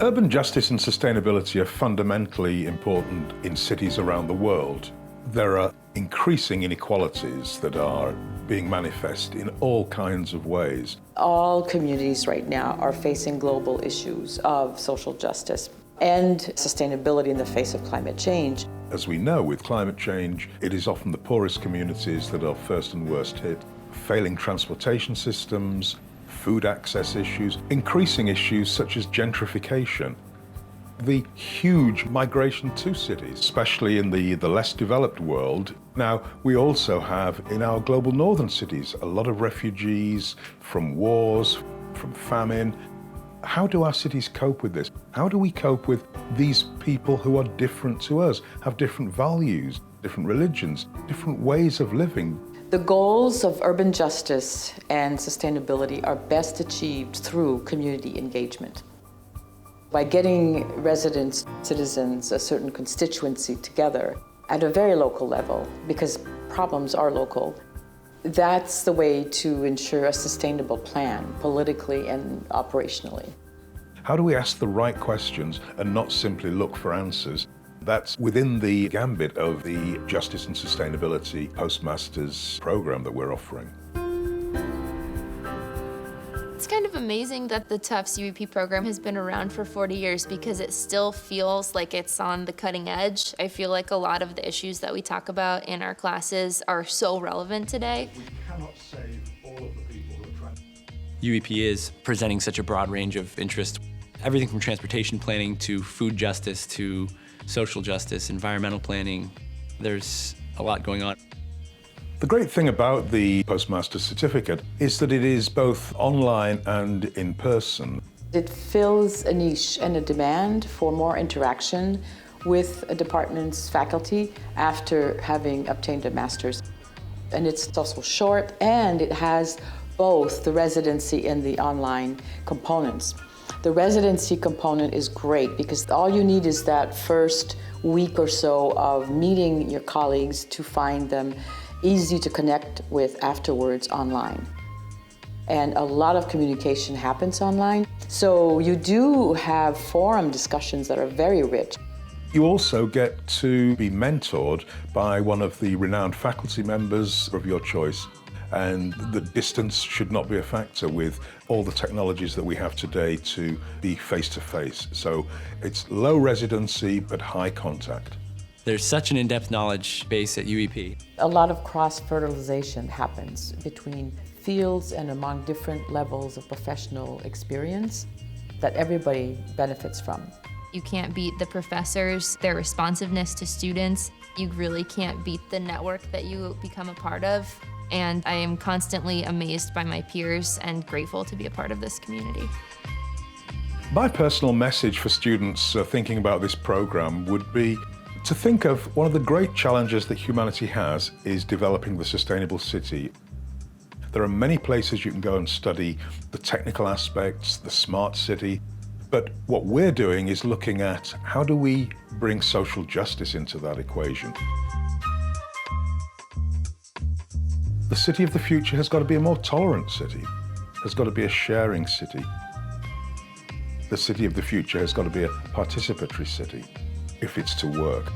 Urban justice and sustainability are fundamentally important in cities around the world. There are increasing inequalities that are being manifest in all kinds of ways. All communities right now are facing global issues of social justice and sustainability in the face of climate change. As we know, with climate change, it is often the poorest communities that are first and worst hit. Failing transportation systems, food access issues, increasing issues such as gentrification, the huge migration to cities, especially in the less developed world. Now, we also have in our global northern cities a lot of refugees from wars, from famine. How do our cities cope with this? How do we cope with these people who are different to us, have different values, different religions, different ways of living? The goals of urban justice and sustainability are best achieved through community engagement. By getting residents, citizens, a certain constituency together at a very local level, because problems are local, that's the way to ensure a sustainable plan, politically and operationally. How do we ask the right questions and not simply look for answers? That's within the gambit of the Justice and Sustainability Postmasters program that we're offering. It's kind of amazing that the Tufts UEP program has been around for 40 years because it still feels like it's on the cutting edge. I feel like a lot of the issues that we talk about in our classes are so relevant today. We cannot save all of the people who are trying. UEP is presenting such a broad range of interests. Everything from transportation planning to food justice to social justice, environmental planning. There's a lot going on. The great thing about the Postmaster's certificate is that it is both online and in person. It fills a niche and a demand for more interaction with a department's faculty after having obtained a master's. And it's also short, and it has both the residency and the online components. The residency component is great because all you need is that first week or so of meeting your colleagues to find them easy to connect with afterwards online. And a lot of communication happens online. So you do have forum discussions that are very rich. You also get to be mentored by one of the renowned faculty members of your choice. And the distance should not be a factor with all the technologies that we have today to be face-to-face. So it's low residency, but high contact. There's such an in-depth knowledge base at UEP. A lot of cross-fertilization happens between fields and among different levels of professional experience that everybody benefits from. You can't beat the professors, their responsiveness to students. You really can't beat the network that you become a part of. And I am constantly amazed by my peers and grateful to be a part of this community. My personal message for students thinking about this program would be to think of one of the great challenges that humanity has is developing the sustainable city. There are many places you can go and study the technical aspects, the smart city, but what we're doing is looking at how do we bring social justice into that equation. The city of the future has got to be a more tolerant city, has got to be a sharing city. The city of the future has got to be a participatory city if it's to work.